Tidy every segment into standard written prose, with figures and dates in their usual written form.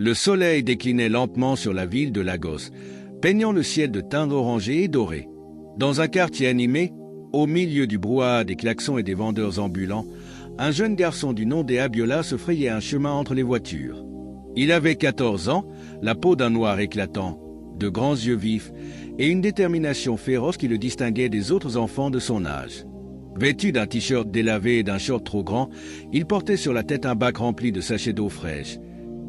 Le soleil déclinait lentement sur la ville de Lagos, peignant le ciel de teintes orangées et dorées. Dans un quartier animé, au milieu du brouhaha des klaxons et des vendeurs ambulants, un jeune garçon du nom d'Abiola se frayait un chemin entre les voitures. Il avait 14 ans, la peau d'un noir éclatant, de grands yeux vifs et une détermination féroce qui le distinguait des autres enfants de son âge. Vêtu d'un t-shirt délavé et d'un short trop grand, il portait sur la tête un bac rempli de sachets d'eau fraîche,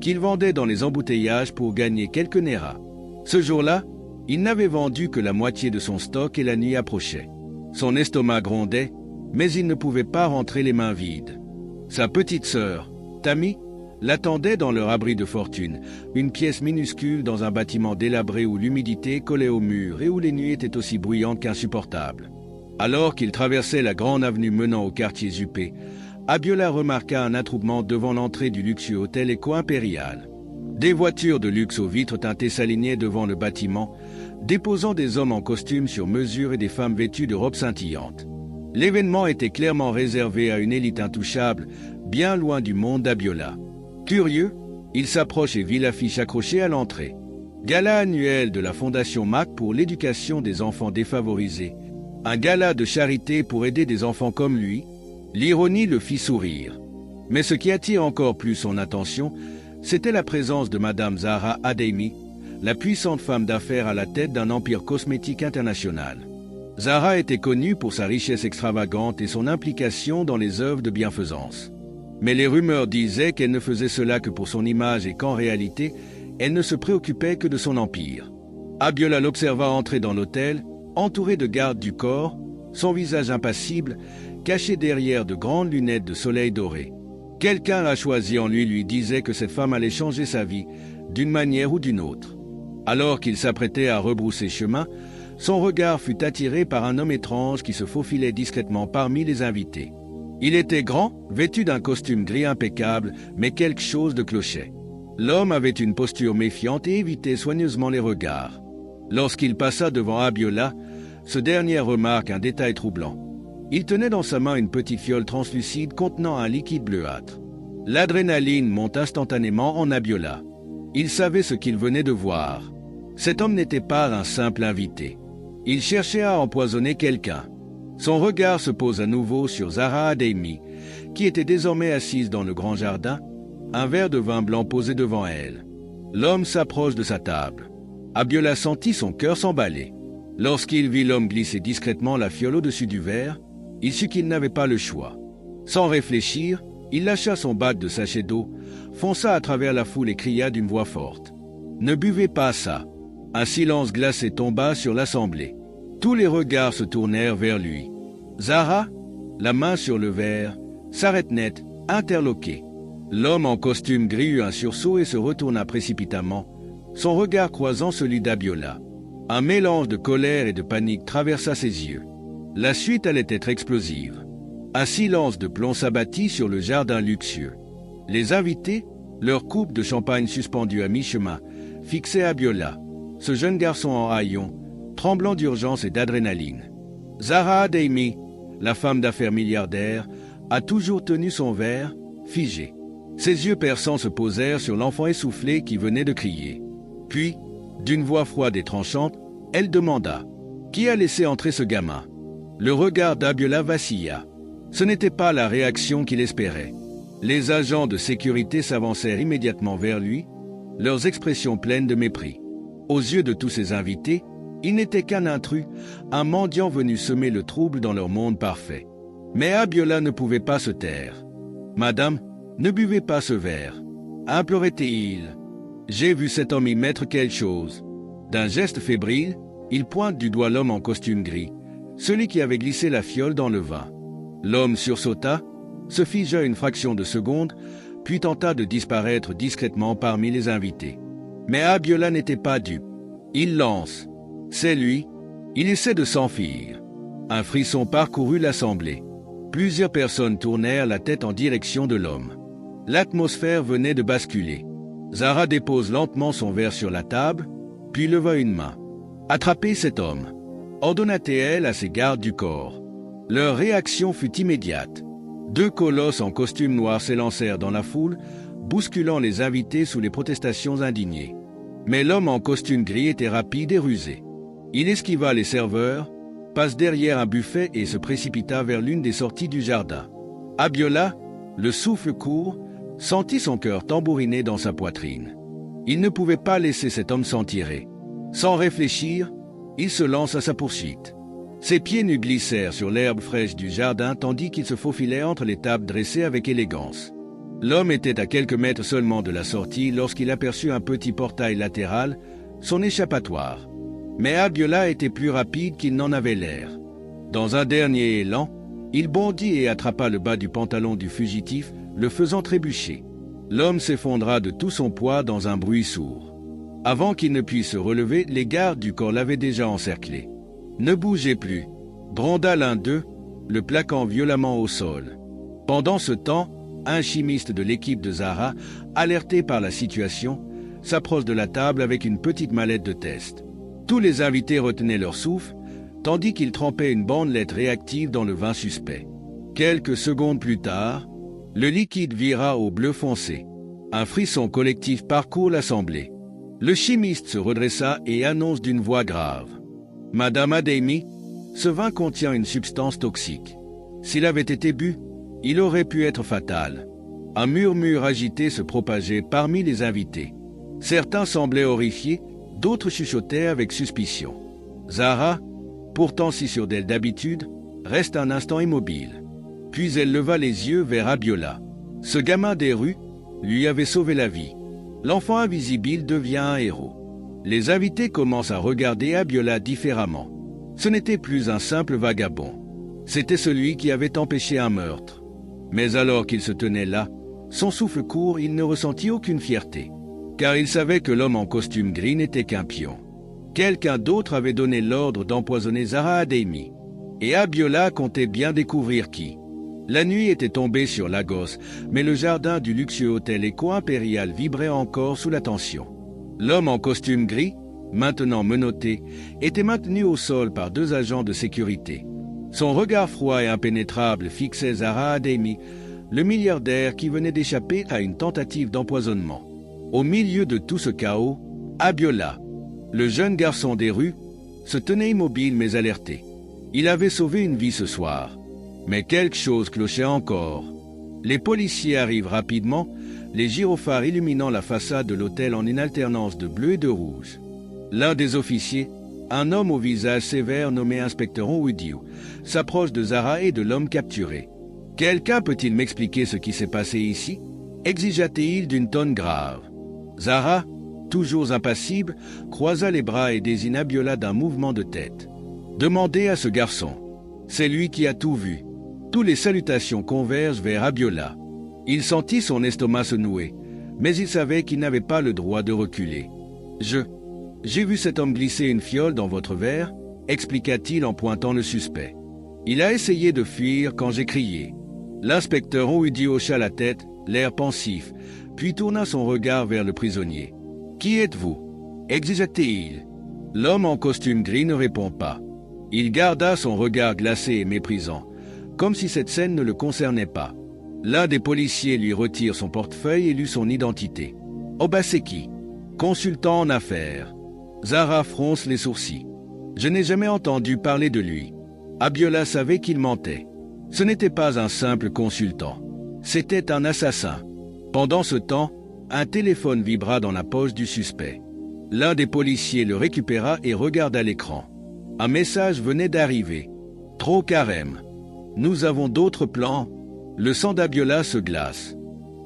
qu'il vendait dans les embouteillages pour gagner quelques néras. Ce jour-là, il n'avait vendu que la moitié de son stock et la nuit approchait. Son estomac grondait, mais il ne pouvait pas rentrer les mains vides. Sa petite sœur, Tammy, l'attendait dans leur abri de fortune, une pièce minuscule dans un bâtiment délabré où l'humidité collait au mur et où les nuits étaient aussi bruyantes qu'insupportables. Alors qu'il traversait la grande avenue menant au quartier Zuppé, Abiola remarqua un attroupement devant l'entrée du luxueux hôtel Éco-Impérial. Des voitures de luxe aux vitres teintées s'alignaient devant le bâtiment, déposant des hommes en costume sur mesure et des femmes vêtues de robes scintillantes. L'événement était clairement réservé à une élite intouchable, bien loin du monde d'Abiola. Curieux, il s'approche et vit l'affiche accrochée à l'entrée. Gala annuel de la Fondation MAC pour l'éducation des enfants défavorisés. Un gala de charité pour aider des enfants comme lui. L'ironie le fit sourire. Mais ce qui attire encore plus son attention, c'était la présence de Madame Zahra Adeyemi, la puissante femme d'affaires à la tête d'un empire cosmétique international. Zahra était connue pour sa richesse extravagante et son implication dans les œuvres de bienfaisance. Mais les rumeurs disaient qu'elle ne faisait cela que pour son image et qu'en réalité, elle ne se préoccupait que de son empire. Abiola l'observa entrer dans l'hôtel, entouré de gardes du corps, son visage impassible, caché derrière de grandes lunettes de soleil doré. Quelqu'un a choisi en lui disait que cette femme allait changer sa vie, d'une manière ou d'une autre. Alors qu'il s'apprêtait à rebrousser chemin, son regard fut attiré par un homme étrange qui se faufilait discrètement parmi les invités. Il était grand, vêtu d'un costume gris impeccable, mais quelque chose de clochait. L'homme avait une posture méfiante et évitait soigneusement les regards. Lorsqu'il passa devant Abiola, ce dernier remarque un détail troublant. Il tenait dans sa main une petite fiole translucide contenant un liquide bleuâtre. L'adrénaline monte instantanément en Abiola. Il savait ce qu'il venait de voir. Cet homme n'était pas un simple invité. Il cherchait à empoisonner quelqu'un. Son regard se pose à nouveau sur Zahra Adeyemi, qui était désormais assise dans le grand jardin, un verre de vin blanc posé devant elle. L'homme s'approche de sa table. Abiola sentit son cœur s'emballer. Lorsqu'il vit l'homme glisser discrètement la fiole au-dessus du verre, il sut qu'il n'avait pas le choix. Sans réfléchir, il lâcha son bac de sachets d'eau, fonça à travers la foule et cria d'une voix forte. « Ne buvez pas ça !» Un silence glacé tomba sur l'assemblée. Tous les regards se tournèrent vers lui. Zahra, la main sur le verre, s'arrête net, interloqué. L'homme en costume gris eut un sursaut et se retourna précipitamment, son regard croisant celui d'Abiola. Un mélange de colère et de panique traversa ses yeux. La suite allait être explosive. Un silence de plomb s'abattit sur le jardin luxueux. Les invités, leur coupe de champagne suspendue à mi-chemin, fixaient Abiola, ce jeune garçon en haillons, tremblant d'urgence et d'adrénaline. Zahra Adeyemi, la femme d'affaires milliardaire, a toujours tenu son verre, figé. Ses yeux perçants se posèrent sur l'enfant essoufflé qui venait de crier. Puis, d'une voix froide et tranchante, elle demanda « Qui a laissé entrer ce gamin ?» Le regard d'Abiola vacilla. Ce n'était pas la réaction qu'il espérait. Les agents de sécurité s'avancèrent immédiatement vers lui, leurs expressions pleines de mépris. Aux yeux de tous ses invités, il n'était qu'un intrus, un mendiant venu semer le trouble dans leur monde parfait. Mais Abiola ne pouvait pas se taire. « Madame, ne buvez pas ce verre, » implorait-il. « J'ai vu cet homme y mettre quelque chose. » D'un geste fébrile, il pointe du doigt l'homme en costume gris, celui qui avait glissé la fiole dans le vin. L'homme sursauta, se figea une fraction de seconde, puis tenta de disparaître discrètement parmi les invités. Mais Abiola n'était pas dupe. Il lance. C'est lui. Il essaie de s'enfuir. Un frisson parcourut l'assemblée. Plusieurs personnes tournèrent la tête en direction de l'homme. L'atmosphère venait de basculer. Zahra dépose lentement son verre sur la table, puis leva une main. « Attrapez cet homme !» ordonna-t-elle à ses gardes du corps. Leur réaction fut immédiate. Deux colosses en costume noir s'élancèrent dans la foule, bousculant les invités sous les protestations indignées. Mais l'homme en costume gris était rapide et rusé. Il esquiva les serveurs, passe derrière un buffet et se précipita vers l'une des sorties du jardin. Abiola, le souffle court, sentit son cœur tambouriner dans sa poitrine. Il ne pouvait pas laisser cet homme s'en tirer. Sans réfléchir, il se lance à sa poursuite. Ses pieds nus glissèrent sur l'herbe fraîche du jardin tandis qu'il se faufilait entre les tables dressées avec élégance. L'homme était à quelques mètres seulement de la sortie lorsqu'il aperçut un petit portail latéral, son échappatoire. Mais Abiola était plus rapide qu'il n'en avait l'air. Dans un dernier élan, il bondit et attrapa le bas du pantalon du fugitif, le faisant trébucher. L'homme s'effondra de tout son poids dans un bruit sourd. Avant qu'il ne puisse se relever, les gardes du corps l'avaient déjà encerclé. « Ne bougez plus !» bronda l'un d'eux, le plaquant violemment au sol. Pendant ce temps, un chimiste de l'équipe de Zara, alerté par la situation, s'approche de la table avec une petite mallette de test. Tous les invités retenaient leur souffle, tandis qu'ils trempaient une bandelette réactive dans le vin suspect. Quelques secondes plus tard, le liquide vira au bleu foncé. Un frisson collectif parcourt l'assemblée. Le chimiste se redressa et annonce d'une voix grave. « Madame Adeyemi, ce vin contient une substance toxique. S'il avait été bu, il aurait pu être fatal. » Un murmure agité se propageait parmi les invités. Certains semblaient horrifiés, d'autres chuchotaient avec suspicion. Zara, pourtant si sûre d'elle d'habitude, reste un instant immobile. Puis elle leva les yeux vers Abiola. Ce gamin des rues lui avait sauvé la vie. L'enfant invisible devient un héros. Les invités commencent à regarder Abiola différemment. Ce n'était plus un simple vagabond. C'était celui qui avait empêché un meurtre. Mais alors qu'il se tenait là, son souffle court, il ne ressentit aucune fierté. Car il savait que l'homme en costume gris n'était qu'un pion. Quelqu'un d'autre avait donné l'ordre d'empoisonner Zara Adeyemi. Et Abiola comptait bien découvrir qui. La nuit était tombée sur Lagos, mais le jardin du luxueux hôtel Éco-Impérial vibrait encore sous la tension. L'homme en costume gris, maintenant menotté, était maintenu au sol par 2 agents de sécurité. Son regard froid et impénétrable fixait Zara Adeyemi, le milliardaire qui venait d'échapper à une tentative d'empoisonnement. Au milieu de tout ce chaos, Abiola, le jeune garçon des rues, se tenait immobile mais alerté. Il avait sauvé une vie ce soir. Mais quelque chose clochait encore. Les policiers arrivent rapidement, les gyrophares illuminant la façade de l'hôtel en une alternance de bleu et de rouge. L'un des officiers, un homme au visage sévère nommé inspecteur Onwudiu, s'approche de Zara et de l'homme capturé. « Quelqu'un peut-il m'expliquer ce qui s'est passé ici ?» exigea-t-il d'une tonne grave. Zara, toujours impassible, croisa les bras et désigna Abiola d'un mouvement de tête. « Demandez à ce garçon. C'est lui qui a tout vu. » Toutes les salutations convergent vers Abiola. Il sentit son estomac se nouer, mais il savait qu'il n'avait pas le droit de reculer. « J'ai vu cet homme glisser une fiole dans votre verre, expliqua-t-il en pointant le suspect. Il a essayé de fuir quand j'ai crié. » L'inspecteur Onwudiu hocha la tête, l'air pensif, puis tourna son regard vers le prisonnier. « Qui êtes-vous » exigea-t-il. L'homme en costume gris ne répond pas. Il garda son regard glacé et méprisant, comme si cette scène ne le concernait pas. L'un des policiers lui retire son portefeuille et lut son identité. Obaseki, consultant en affaires. Zara fronce les sourcils. Je n'ai jamais entendu parler de lui. Abiola savait qu'il mentait. Ce n'était pas un simple consultant. C'était un assassin. Pendant ce temps, un téléphone vibra dans la poche du suspect. L'un des policiers le récupéra et regarda l'écran. Un message venait d'arriver. Trop carême. Nous avons d'autres plans. Le sang d'Abiola se glace.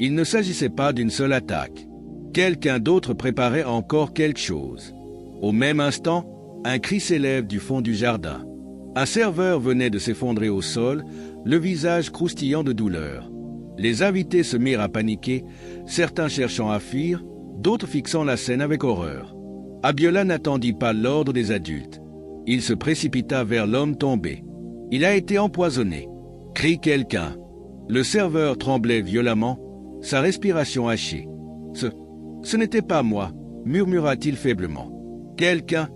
Il ne s'agissait pas d'une seule attaque. Quelqu'un d'autre préparait encore quelque chose. Au même instant, un cri s'élève du fond du jardin. Un serveur venait de s'effondrer au sol, le visage croustillant de douleur. Les invités se mirent à paniquer, certains cherchant à fuir, d'autres fixant la scène avec horreur. Abiola n'attendit pas l'ordre des adultes. Il se précipita vers l'homme tombé. Il a été empoisonné. Crie quelqu'un. Le serveur tremblait violemment, sa respiration hachée. Ce n'était pas moi, murmura-t-il faiblement. Quelqu'un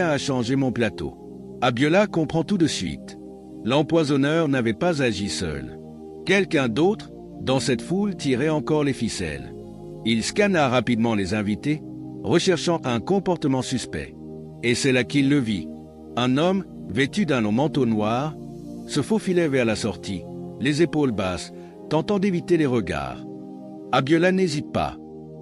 a changé mon plateau. Abiola comprend tout de suite. L'empoisonneur n'avait pas agi seul. Quelqu'un d'autre, Dans cette foule tiraient encore les ficelles. Il scanna rapidement les invités, recherchant un comportement suspect. Et c'est là qu'il le vit. Un homme, vêtu d'un long manteau noir, se faufilait vers la sortie, les épaules basses, tentant d'éviter les regards. Abiola n'hésite pas.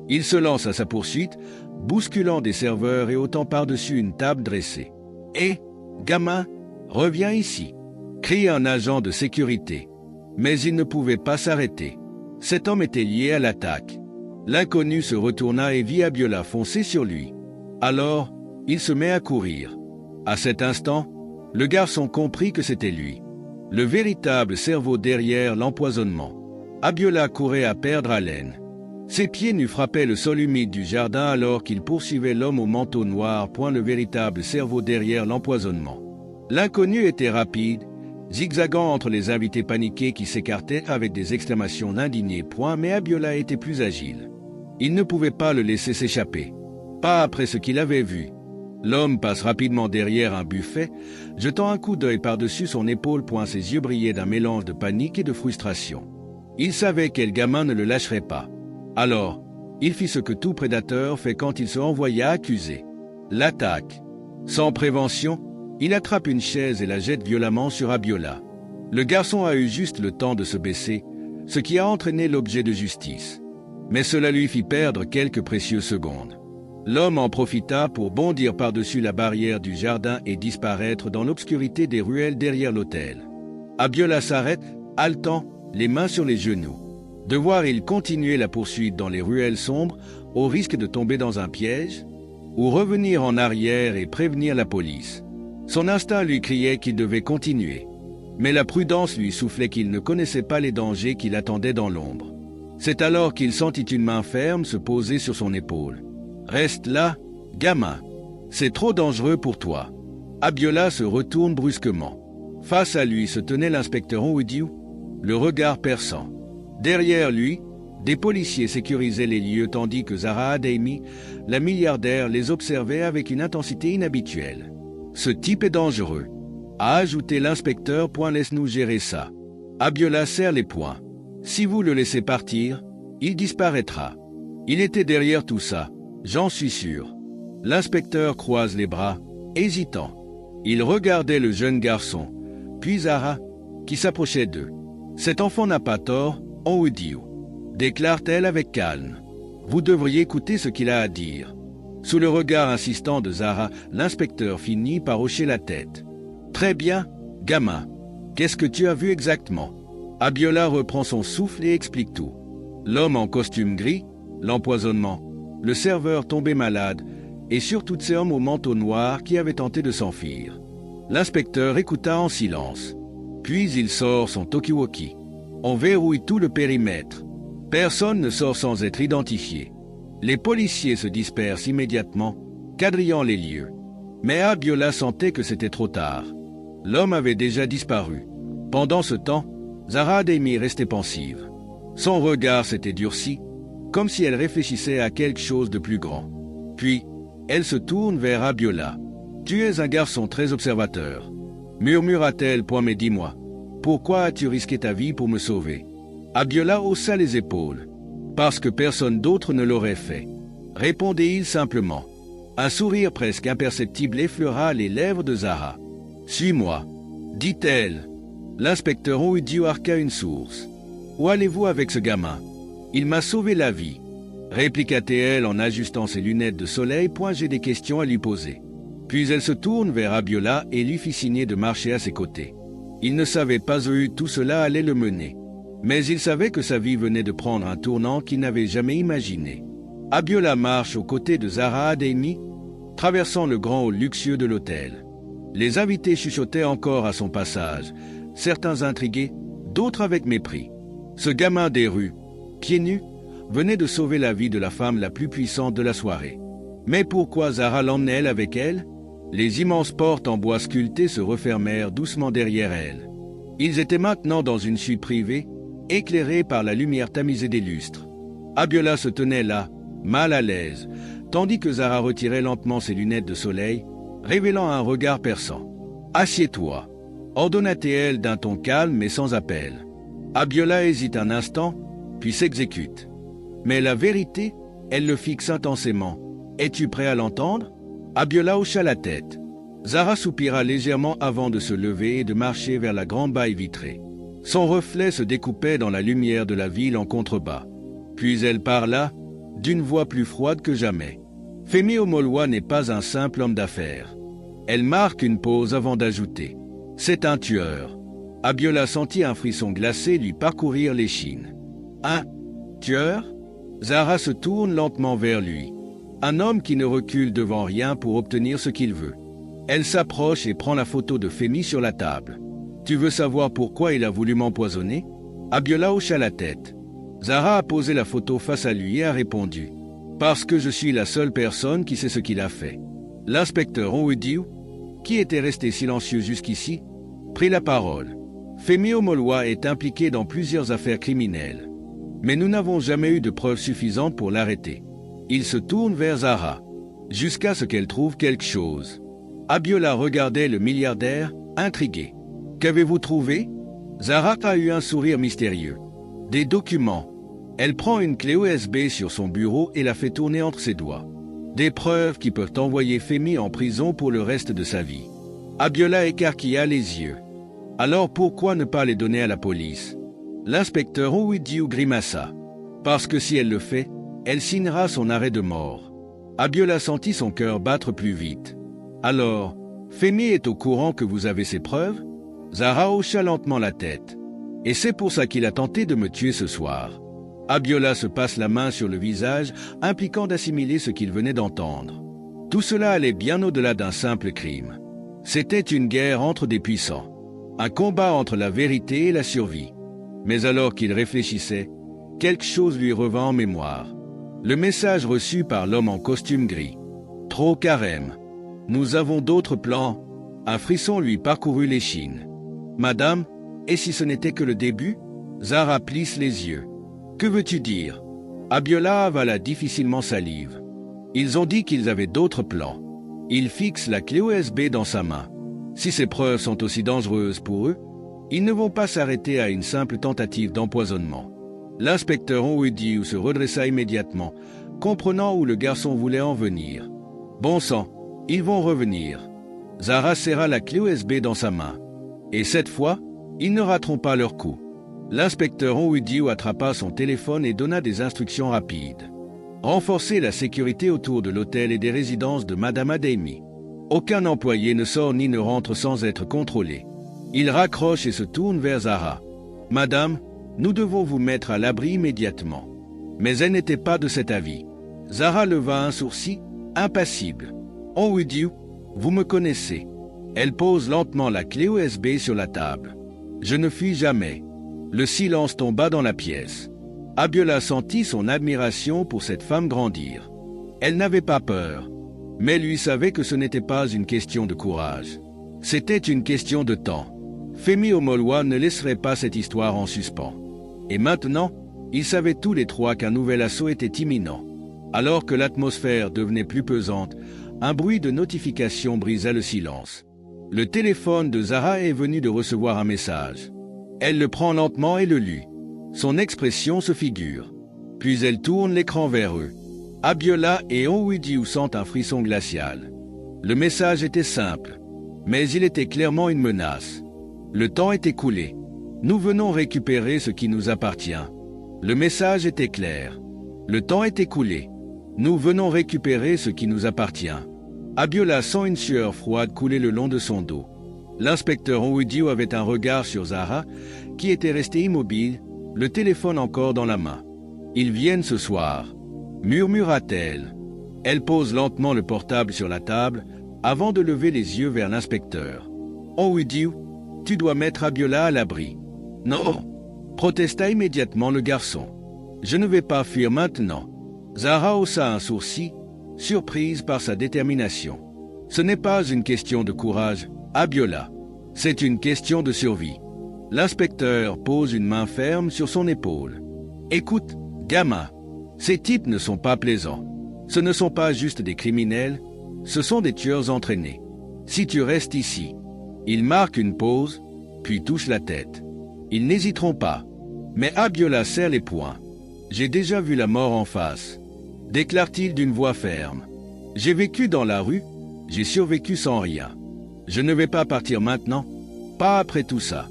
Il se lance à sa poursuite, bousculant des serveurs et ôtant par-dessus une table dressée. « Hé, gamin, reviens ici !» crie un agent de sécurité. Mais il ne pouvait pas s'arrêter. Cet homme était lié à l'attaque. L'inconnu se retourna et vit Abiola foncer sur lui. Alors, il se met à courir. À cet instant, le garçon comprit que c'était lui, le véritable cerveau derrière l'empoisonnement. Abiola courait à perdre haleine. Ses pieds nus frappaient le sol humide du jardin alors qu'il poursuivait l'homme au manteau noir, point le véritable cerveau derrière l'empoisonnement. L'inconnu était rapide, zigzagant entre les invités paniqués qui s'écartaient avec des exclamations d'indignés points, mais Abiola était plus agile. Il ne pouvait pas le laisser s'échapper. Pas après ce qu'il avait vu. L'homme passe rapidement derrière un buffet, jetant un coup d'œil par-dessus son épaule, point ses yeux brillaient d'un mélange de panique et de frustration. Il savait quel gamin ne le lâcherait pas. Alors, il fit ce que tout prédateur fait quand il se envoya accuser. L'attaque. Sans prévention, il attrape une chaise et la jette violemment sur Abiola. Le garçon a eu juste le temps de se baisser, ce qui a entraîné l'objet de justice. Mais cela lui fit perdre quelques précieuses secondes. L'homme en profita pour bondir par-dessus la barrière du jardin et disparaître dans l'obscurité des ruelles derrière l'hôtel. Abiola s'arrête, haletant, les mains sur les genoux. De voir il continuer la poursuite dans les ruelles sombres, au risque de tomber dans un piège, ou revenir en arrière et prévenir la police. Son instinct lui criait qu'il devait continuer. Mais la prudence lui soufflait qu'il ne connaissait pas les dangers qui l'attendaient dans l'ombre. C'est alors qu'il sentit une main ferme se poser sur son épaule. « Reste là, gamin. C'est trop dangereux pour toi. » Abiola se retourne brusquement. Face à lui se tenait l'inspecteur Onwudiu, le regard perçant. Derrière lui, des policiers sécurisaient les lieux tandis que Zahra Adeymi, la milliardaire, les observait avec une intensité inhabituelle. « Ce type est dangereux, » a ajouté l'inspecteur. « Laisse-nous gérer ça. » Abiola serre les poings. « Si vous le laissez partir, il disparaîtra. » Il était derrière tout ça, j'en suis sûr. L'inspecteur croise les bras, hésitant. Il regardait le jeune garçon, puis Zahra, qui s'approchait d'eux. « Cet enfant n'a pas tort, Onwudiu, » déclare-t-elle avec calme. « Vous devriez écouter ce qu'il a à dire. » Sous le regard insistant de Zahra, l'inspecteur finit par hocher la tête. « Très bien, gamin. Qu'est-ce que tu as vu exactement ?» Abiola reprend son souffle et explique tout. L'homme en costume gris, l'empoisonnement, le serveur tombé malade, et surtout ces hommes au manteau noir qui avaient tenté de s'enfuir. L'inspecteur écouta en silence. Puis il sort son talkie-walkie. On verrouille tout le périmètre. Personne ne sort sans être identifié. Les policiers se dispersent immédiatement, quadrillant les lieux. Mais Abiola sentait que c'était trop tard. L'homme avait déjà disparu. Pendant ce temps, Zahra Adeymi restait pensive. Son regard s'était durci, comme si elle réfléchissait à quelque chose de plus grand. Puis, elle se tourne vers Abiola. « Tu es un garçon très observateur. » murmura-t-elle. « Mais dis-moi, pourquoi as-tu risqué ta vie pour me sauver ?» Abiola haussa les épaules. « Parce que personne d'autre ne l'aurait fait. » répondait-il simplement. Un sourire presque imperceptible effleura les lèvres de Zahra. « Suis-moi, » dit-elle. L'inspecteur Onwudiu arqua une source. « Où allez-vous avec ce gamin ? Il m'a sauvé la vie, » répliqua-t-elle en ajustant ses lunettes de soleil. « J'ai des questions à lui poser. » Puis elle se tourne vers Abiola et lui fit signer de marcher à ses côtés. Il ne savait pas où tout cela allait le mener, mais il savait que sa vie venait de prendre un tournant qu'il n'avait jamais imaginé. Abiola marche aux côtés de Zahra Adeymi, traversant le grand hall luxueux de l'hôtel. Les invités chuchotaient encore à son passage, certains intrigués, d'autres avec mépris. Ce gamin des rues, pieds nus, venait de sauver la vie de la femme la plus puissante de la soirée. Mais pourquoi Zahra l'emmenait-elle avec elle ? Les immenses portes en bois sculpté se refermèrent doucement derrière elle. Ils étaient maintenant dans une suite privée, éclairée par la lumière tamisée des lustres. Abiola se tenait là, mal à l'aise, tandis que Zahra retirait lentement ses lunettes de soleil, révélant un regard perçant. « Assieds-toi » ordonna-t-elle d'un ton calme mais sans appel. Abiola hésite un instant, puis s'exécute. Mais la vérité, elle le fixe intensément. Es-tu prêt à l'entendre? Abiola hocha la tête. Zara soupira légèrement avant de se lever et de marcher vers la grande baille vitrée. Son reflet se découpait dans la lumière de la ville en contrebas. Puis elle parla, d'une voix plus froide que jamais. Femi Omoloa n'est pas un simple homme d'affaires. Elle marque une pause avant d'ajouter. C'est un tueur. Abiola sentit un frisson glacé lui parcourir l'échine. Un tueur? Zara se tourne lentement vers lui. Un homme qui ne recule devant rien pour obtenir ce qu'il veut. Elle s'approche et prend la photo de Femi sur la table. Tu veux savoir pourquoi il a voulu m'empoisonner? Abiola hocha la tête. Zara a posé la photo face à lui et a répondu. Parce que je suis la seule personne qui sait ce qu'il a fait. L'inspecteur Onwudiu, qui était resté silencieux jusqu'ici, prit la parole. Femi Omoloa est impliqué dans plusieurs affaires criminelles. Mais nous n'avons jamais eu de preuves suffisantes pour l'arrêter. Il se tourne vers Zara, jusqu'à ce qu'elle trouve quelque chose. Abiola regardait le milliardaire, intrigué. « Qu'avez-vous trouvé ?» Zara a eu un sourire mystérieux. « Des documents. » Elle prend une clé USB sur son bureau et la fait tourner entre ses doigts. Des preuves qui peuvent envoyer Femi en prison pour le reste de sa vie. Abiola écarquilla les yeux. « Alors pourquoi ne pas les donner à la police ?» L'inspecteur Onwudiu grimaça. « Parce que si elle le fait, elle signera son arrêt de mort. » Abiola sentit son cœur battre plus vite. « Alors, Femi est au courant que vous avez ces preuves ?» Zara hocha lentement la tête. « Et c'est pour ça qu'il a tenté de me tuer ce soir. » Abiola se passe la main sur le visage, impliquant d'assimiler ce qu'il venait d'entendre. Tout cela allait bien au-delà d'un simple crime. C'était une guerre entre des puissants. Un combat entre la vérité et la survie. Mais alors qu'il réfléchissait, quelque chose lui revint en mémoire. Le message reçu par l'homme en costume gris. « Trop carême. Nous avons d'autres plans. » Un frisson lui parcourut l'échine. « Madame, et si ce n'était que le début ?» Zara plisse les yeux. « Que veux-tu dire ?» Abiola avala difficilement salive. Ils ont dit qu'ils avaient d'autres plans. Il fixe la clé USB dans sa main. Si ces preuves sont aussi dangereuses pour eux, ils ne vont pas s'arrêter à une simple tentative d'empoisonnement. L'inspecteur Onwudiu se redressa immédiatement, comprenant où le garçon voulait en venir. Bon sang, ils vont revenir. Zara serra la clé USB dans sa main. Et cette fois, ils ne rateront pas leur coup. L'inspecteur Onwudiu attrapa son téléphone et donna des instructions rapides. Renforcer la sécurité autour de l'hôtel et des résidences de Madame Adeyemi. Aucun employé ne sort ni ne rentre sans être contrôlé. Il raccroche et se tourne vers Zara. « Madame, nous devons vous mettre à l'abri immédiatement. » Mais elle n'était pas de cet avis. Zara leva un sourcil, impassible. « Onwudiu, vous me connaissez. » Elle pose lentement la clé USB sur la table. « Je ne fuis jamais. » Le silence tomba dans la pièce. Abiola sentit son admiration pour cette femme grandir. Elle n'avait pas peur, mais lui savait que ce n'était pas une question de courage. C'était une question de temps. Femi Omoloa ne laisserait pas cette histoire en suspens. Et maintenant, ils savaient tous les trois qu'un nouvel assaut était imminent. Alors que l'atmosphère devenait plus pesante, un bruit de notification brisa le silence. Le téléphone de Zara est venu de recevoir un message. Elle le prend lentement et le lut. Son expression se figure. Puis elle tourne l'écran vers eux. Abiola et Onwudiu sentent un frisson glacial. Le message était simple, mais il était clairement une menace. Le temps est écoulé. Nous venons récupérer ce qui nous appartient. Le message était clair. Le temps est écoulé. Nous venons récupérer ce qui nous appartient. Abiola sent une sueur froide couler le long de son dos. L'inspecteur Onwudiu avait un regard sur Zara, qui était restée immobile, le téléphone encore dans la main. « Ils viennent ce soir », murmura-t-elle. Elle pose lentement le portable sur la table, avant de lever les yeux vers l'inspecteur. « Onwudiu, tu dois mettre Abiola à l'abri. »« Non !» protesta immédiatement le garçon. « Je ne vais pas fuir maintenant. » Zara haussa un sourcil, surprise par sa détermination. « Ce n'est pas une question de courage, Abiola. C'est une question de survie. » L'inspecteur pose une main ferme sur son épaule. « Écoute, gamin, ces types ne sont pas plaisants. Ce ne sont pas juste des criminels, ce sont des tueurs entraînés. Si tu restes ici, » il marque une pause, puis touche la tête. « Ils n'hésiteront pas. » Mais Abiola serre les poings. J'ai déjà vu la mort en face, déclare-t-il d'une voix ferme. J'ai vécu dans la rue, j'ai survécu sans rien. Je ne vais pas partir maintenant, pas après tout ça.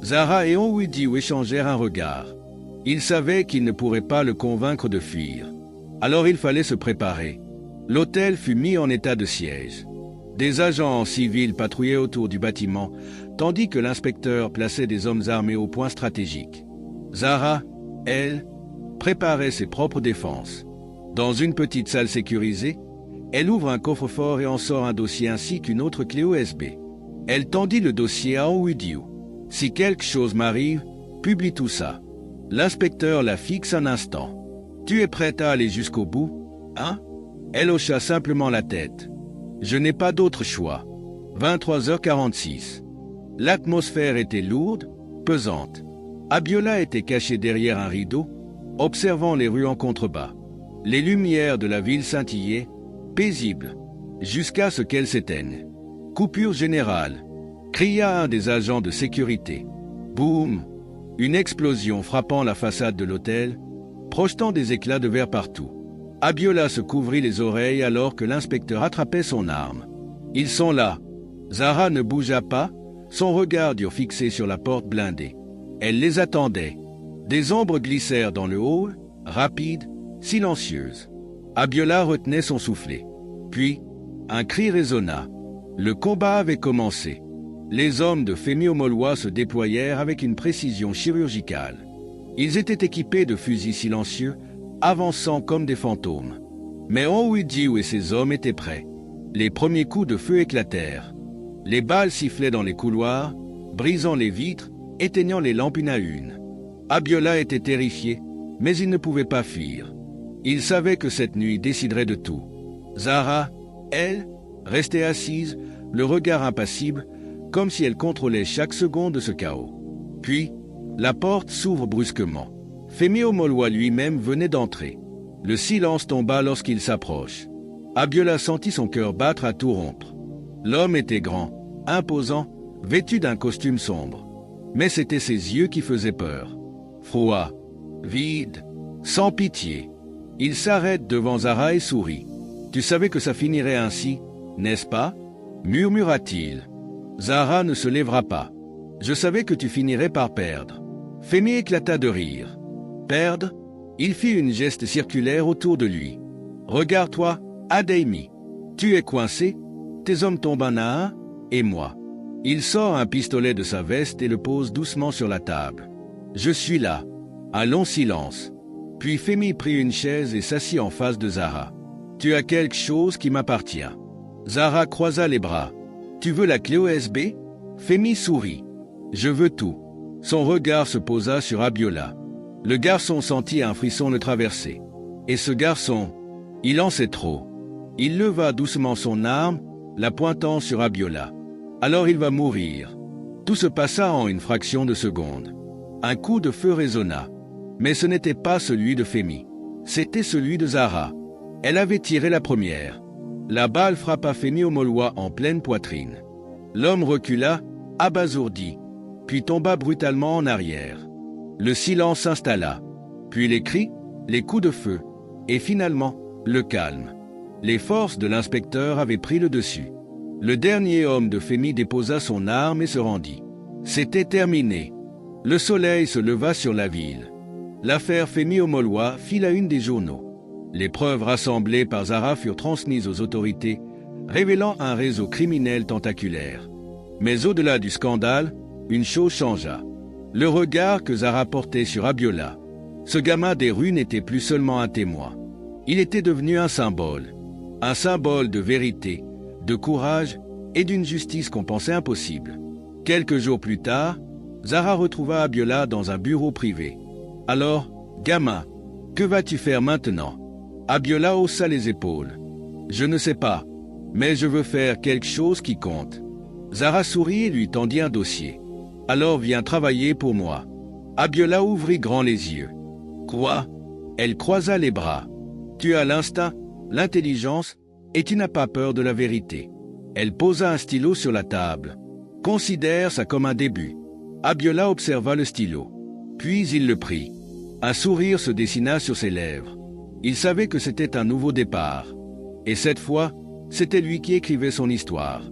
Zara et Onwudiu échangèrent un regard. Ils savaient qu'ils ne pourraient pas le convaincre de fuir. Alors il fallait se préparer. L'hôtel fut mis en état de siège. Des agents en civil patrouillaient autour du bâtiment, tandis que l'inspecteur plaçait des hommes armés au point stratégique. Zara, elle, préparait ses propres défenses. Dans une petite salle sécurisée, elle ouvre un coffre-fort et en sort un dossier ainsi qu'une autre clé USB. Elle tendit le dossier à Onwudiu. « Si quelque chose m'arrive, publie tout ça. » L'inspecteur la fixe un instant. « Tu es prête à aller jusqu'au bout, hein ?» Elle hocha simplement la tête. « Je n'ai pas d'autre choix. » 23h46. L'atmosphère était lourde, pesante. Abiola était caché derrière un rideau, observant les rues en contrebas. Les lumières de la ville scintillaient, paisibles, jusqu'à ce qu'elles s'éteignent. Coupure générale, cria un des agents de sécurité. Boum! Une explosion frappant la façade de l'hôtel, projetant des éclats de verre partout. Abiola se couvrit les oreilles alors que l'inspecteur attrapait son arme. « Ils sont là !» Zara ne bougea pas, son regard dure fixé sur la porte blindée. Elle les attendait. Des ombres glissèrent dans le hall, rapides, silencieuses. Abiola retenait son soufflet. Puis, un cri résonna. Le combat avait commencé. Les hommes de Femi Omolwa se déployèrent avec une précision chirurgicale. Ils étaient équipés de fusils silencieux, avançant comme des fantômes. Mais Onwudiu et ses hommes étaient prêts. Les premiers coups de feu éclatèrent. Les balles sifflaient dans les couloirs, brisant les vitres, éteignant les lampes une à une. Abiola était terrifié, mais il ne pouvait pas fuir. Il savait que cette nuit déciderait de tout. Zara, elle, restait assise, le regard impassible, comme si elle contrôlait chaque seconde de ce chaos. Puis, la porte s'ouvre brusquement. Femi Omolwa lui-même venait d'entrer. Le silence tomba lorsqu'il s'approche. Abiola sentit son cœur battre à tout rompre. L'homme était grand, imposant, vêtu d'un costume sombre. Mais c'étaient ses yeux qui faisaient peur. Froid, vide, sans pitié. Il s'arrête devant Zara et sourit. « Tu savais que ça finirait ainsi, n'est-ce pas ?» murmura-t-il. Zara ne se lèvera pas. « Je savais que tu finirais par perdre. » Femi éclata de rire. « Perdre ?» Il fit une geste circulaire autour de lui. « Regarde-toi, Adeyemi. Tu es coincé, tes hommes tombent un à un, et moi. » Il sort un pistolet de sa veste et le pose doucement sur la table. « Je suis là. » Un long silence. Puis Femi prit une chaise et s'assit en face de Zara. « Tu as quelque chose qui m'appartient. » Zara croisa les bras. « Tu veux la clé USB ?» Femi sourit. « Je veux tout. » Son regard se posa sur Abiola. Le garçon sentit un frisson le traverser. Et ce garçon, il en sait trop. Il leva doucement son arme, la pointant sur Abiola. Alors il va mourir. Tout se passa en une fraction de seconde. Un coup de feu résonna. Mais ce n'était pas celui de Femi. C'était celui de Zara. Elle avait tiré la première. La balle frappa Femi Omolwa en pleine poitrine. L'homme recula, abasourdi, puis tomba brutalement en arrière. Le silence s'installa, puis les cris, les coups de feu, et finalement, le calme. Les forces de l'inspecteur avaient pris le dessus. Le dernier homme de Femi déposa son arme et se rendit. C'était terminé. Le soleil se leva sur la ville. L'affaire Femi Omolwa fit la une des journaux. Les preuves rassemblées par Zara furent transmises aux autorités, révélant un réseau criminel tentaculaire. Mais au-delà du scandale, une chose changea. Le regard que Zara portait sur Abiola. Ce gamin des rues n'était plus seulement un témoin. Il était devenu un symbole de vérité, de courage et d'une justice qu'on pensait impossible. Quelques jours plus tard, Zara retrouva Abiola dans un bureau privé. « Alors, gamin, que vas-tu faire maintenant ?» Abiola haussa les épaules. « Je ne sais pas, mais je veux faire quelque chose qui compte. » Zara sourit et lui tendit un dossier. « Alors viens travailler pour moi. » Abiola ouvrit grand les yeux. « Quoi ?» Elle croisa les bras. « Tu as l'instinct, l'intelligence, et tu n'as pas peur de la vérité. » Elle posa un stylo sur la table. « Considère ça comme un début. » Abiola observa le stylo. Puis il le prit. « Un sourire se dessina sur ses lèvres. Il savait que c'était un nouveau départ. Et cette fois, c'était lui qui écrivait son histoire.